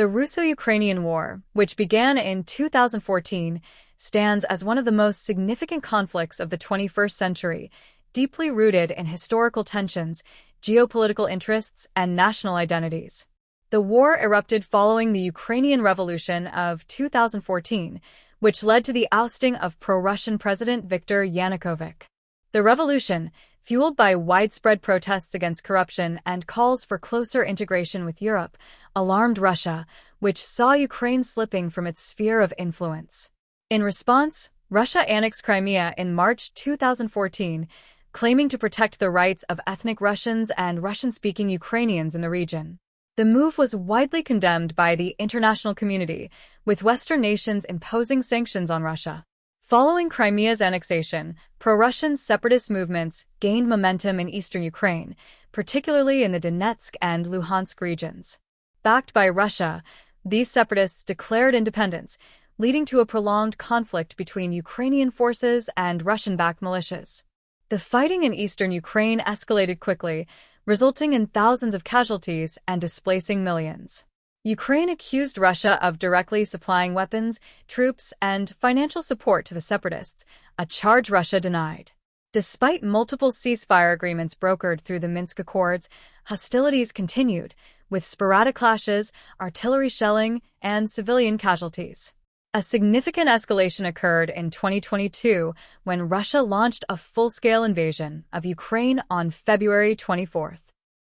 The Russo-Ukrainian War, which began in 2014, stands as one of the most significant conflicts of the 21st century, deeply rooted in historical tensions, geopolitical interests, and national identities. The war erupted following the Ukrainian Revolution of 2014, which led to the ousting of pro-Russian President Viktor Yanukovych. The revolution, fueled by widespread protests against corruption and calls for closer integration with Europe, alarmed Russia, which saw Ukraine slipping from its sphere of influence. In response, Russia annexed Crimea in March 2014, claiming to protect the rights of ethnic Russians and Russian-speaking Ukrainians in the region. The move was widely condemned by the international community, with Western nations imposing sanctions on Russia. Following Crimea's annexation, pro-Russian separatist movements gained momentum in eastern Ukraine, particularly in the Donetsk and Luhansk regions. Backed by Russia, these separatists declared independence, leading to a prolonged conflict between Ukrainian forces and Russian-backed militias. The fighting in eastern Ukraine escalated quickly, resulting in thousands of casualties and displacing millions. Ukraine accused Russia of directly supplying weapons, troops, and financial support to the separatists, a charge Russia denied. Despite multiple ceasefire agreements brokered through the Minsk Accords, hostilities continued, with sporadic clashes, artillery shelling, and civilian casualties. A significant escalation occurred in 2022 when Russia launched a full-scale invasion of Ukraine on February 24th.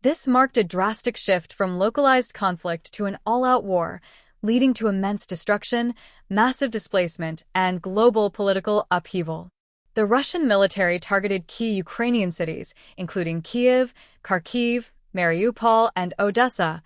This marked a drastic shift from localized conflict to an all-out war, leading to immense destruction, massive displacement, and global political upheaval. The Russian military targeted key Ukrainian cities, including Kyiv, Kharkiv, Mariupol, and Odessa,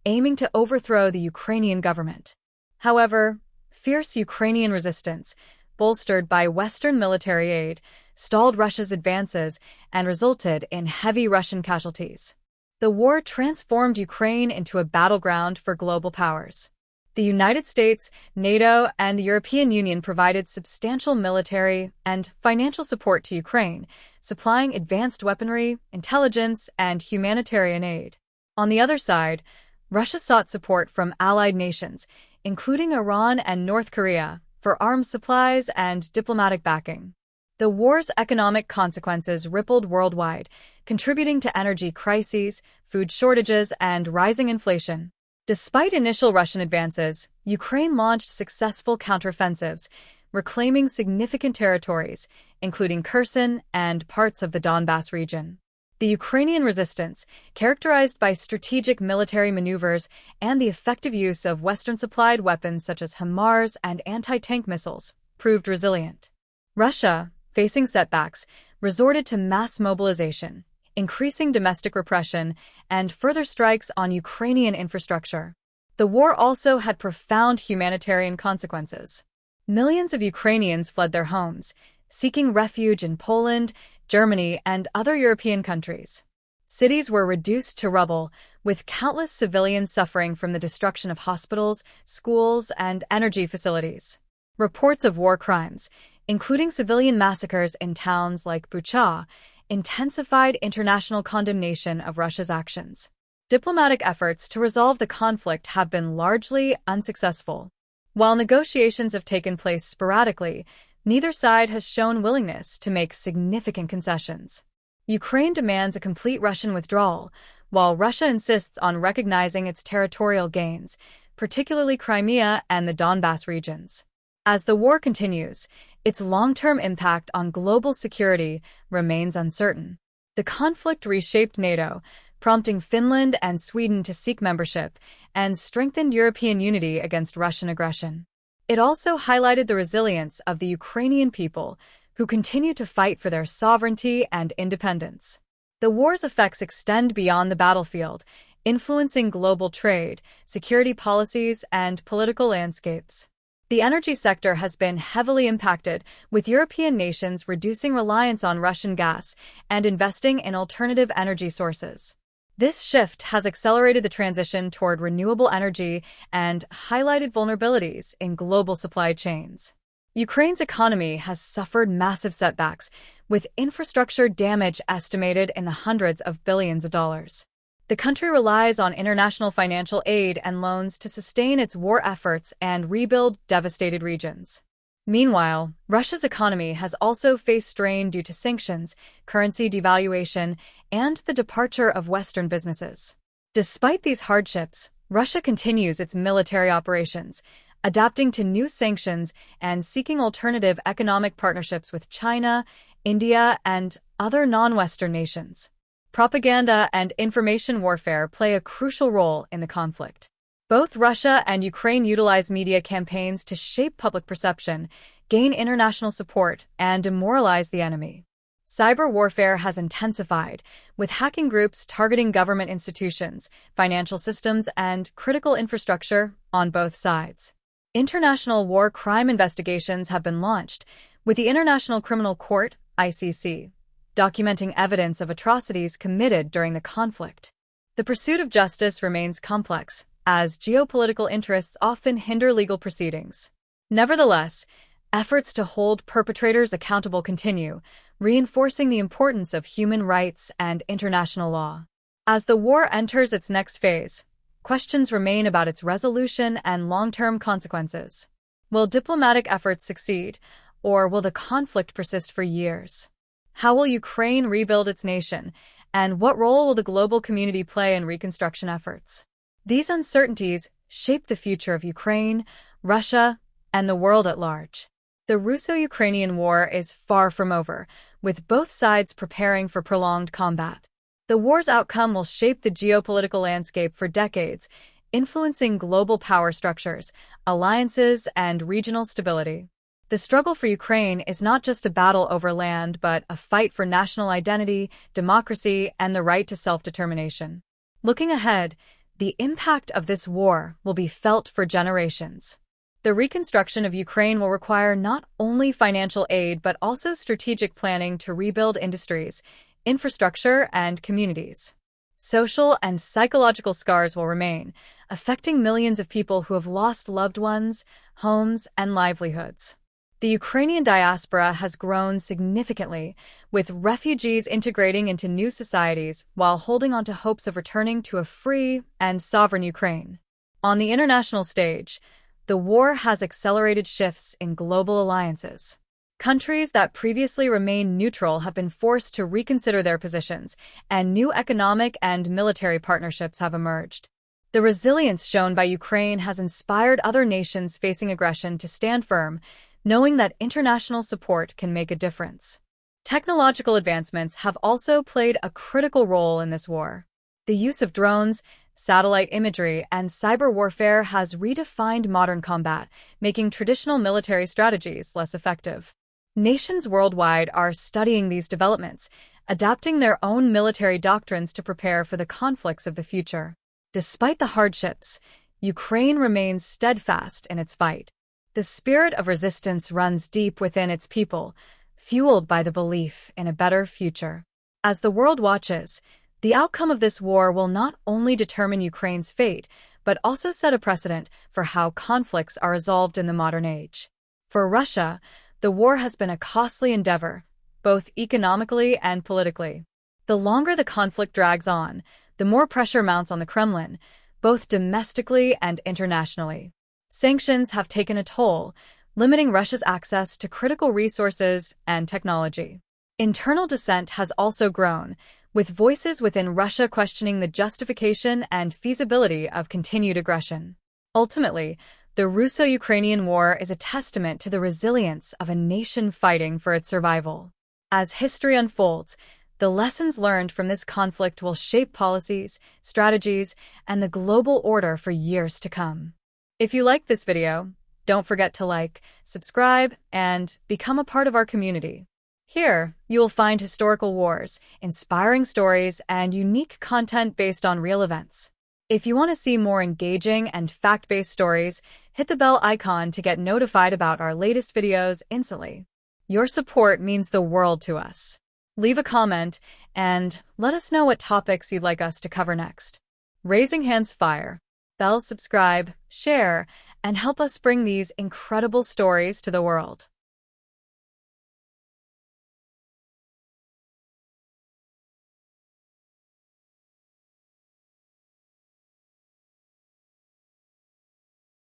aiming to overthrow the Ukrainian government. However, fierce Ukrainian resistance, bolstered by Western military aid, stalled Russia's advances and resulted in heavy Russian casualties. The war transformed Ukraine into a battleground for global powers. The United States, NATO, and the European Union provided substantial military and financial support to Ukraine, supplying advanced weaponry, intelligence, and humanitarian aid. On the other side, Russia sought support from allied nations, including Iran and North Korea, for arms supplies and diplomatic backing. The war's economic consequences rippled worldwide, contributing to energy crises, food shortages, and rising inflation. Despite initial Russian advances, Ukraine launched successful counteroffensives, reclaiming significant territories, including Kherson and parts of the Donbas region. The Ukrainian resistance, characterized by strategic military maneuvers and the effective use of Western-supplied weapons such as HIMARS and anti-tank missiles, proved resilient. Russia, facing setbacks, resorted to mass mobilization, increasing domestic repression, and further strikes on Ukrainian infrastructure. The war also had profound humanitarian consequences. Millions of Ukrainians fled their homes, seeking refuge in Poland, Germany, and other European countries. Cities were reduced to rubble, with countless civilians suffering from the destruction of hospitals, schools, and energy facilities. Reports of war crimes, including civilian massacres in towns like Bucha, intensified international condemnation of Russia's actions. Diplomatic efforts to resolve the conflict have been largely unsuccessful. While negotiations have taken place sporadically, neither side has shown willingness to make significant concessions. Ukraine demands a complete Russian withdrawal, while Russia insists on recognizing its territorial gains, particularly Crimea and the Donbas regions. As the war continues, its long-term impact on global security remains uncertain. The conflict reshaped NATO, prompting Finland and Sweden to seek membership, and strengthened European unity against Russian aggression. It also highlighted the resilience of the Ukrainian people, who continue to fight for their sovereignty and independence. The war's effects extend beyond the battlefield, influencing global trade, security policies, and political landscapes. The energy sector has been heavily impacted, with European nations reducing reliance on Russian gas and investing in alternative energy sources. This shift has accelerated the transition toward renewable energy and highlighted vulnerabilities in global supply chains. Ukraine's economy has suffered massive setbacks, with infrastructure damage estimated in the hundreds of billions of dollars. The country relies on international financial aid and loans to sustain its war efforts and rebuild devastated regions. Meanwhile, Russia's economy has also faced strain due to sanctions, currency devaluation, and the departure of Western businesses. Despite these hardships, Russia continues its military operations, adapting to new sanctions and seeking alternative economic partnerships with China, India, and other non-Western nations. Propaganda and information warfare play a crucial role in the conflict. Both Russia and Ukraine utilize media campaigns to shape public perception, gain international support, and demoralize the enemy. Cyber warfare has intensified, with hacking groups targeting government institutions, financial systems, and critical infrastructure on both sides. International war crime investigations have been launched, with the International Criminal Court, ICC, documenting evidence of atrocities committed during the conflict. The pursuit of justice remains complex, as geopolitical interests often hinder legal proceedings. Nevertheless, efforts to hold perpetrators accountable continue, reinforcing the importance of human rights and international law. As the war enters its next phase, questions remain about its resolution and long-term consequences. Will diplomatic efforts succeed, or will the conflict persist for years? How will Ukraine rebuild its nation, and what role will the global community play in reconstruction efforts? These uncertainties shape the future of Ukraine, Russia, and the world at large. The Russo-Ukrainian War is far from over, with both sides preparing for prolonged combat. The war's outcome will shape the geopolitical landscape for decades, influencing global power structures, alliances, and regional stability. The struggle for Ukraine is not just a battle over land, but a fight for national identity, democracy, and the right to self-determination. Looking ahead, the impact of this war will be felt for generations. The reconstruction of Ukraine will require not only financial aid but also strategic planning to rebuild industries, infrastructure, and communities. Social and psychological scars will remain, affecting millions of people who have lost loved ones, homes, and livelihoods. The Ukrainian diaspora has grown significantly, with refugees integrating into new societies while holding on to hopes of returning to a free and sovereign Ukraine. On the international stage, the war has accelerated shifts in global alliances. Countries that previously remained neutral have been forced to reconsider their positions, and new economic and military partnerships have emerged. The resilience shown by Ukraine has inspired other nations facing aggression to stand firm, knowing that international support can make a difference. Technological advancements have also played a critical role in this war. The use of drones, satellite imagery, and cyber warfare has redefined modern combat, making traditional military strategies less effective. Nations worldwide are studying these developments, adapting their own military doctrines to prepare for the conflicts of the future. Despite the hardships, Ukraine remains steadfast in its fight. The spirit of resistance runs deep within its people, fueled by the belief in a better future. As the world watches, the outcome of this war will not only determine Ukraine's fate, but also set a precedent for how conflicts are resolved in the modern age. For Russia, the war has been a costly endeavor, both economically and politically. The longer the conflict drags on, the more pressure mounts on the Kremlin, both domestically and internationally. Sanctions have taken a toll, limiting Russia's access to critical resources and technology. Internal dissent has also grown, with voices within Russia questioning the justification and feasibility of continued aggression. Ultimately, the Russo-Ukrainian War is a testament to the resilience of a nation fighting for its survival. As history unfolds, the lessons learned from this conflict will shape policies, strategies, and the global order for years to come. If you liked this video, don't forget to like, subscribe, and become a part of our community. Here, you will find historical wars, inspiring stories, and unique content based on real events. If you want to see more engaging and fact-based stories, hit the bell icon to get notified about our latest videos instantly. Your support means the world to us. Leave a comment and let us know what topics you'd like us to cover next. Raising hands fire. Bell, subscribe, share, and help us bring these incredible stories to the world.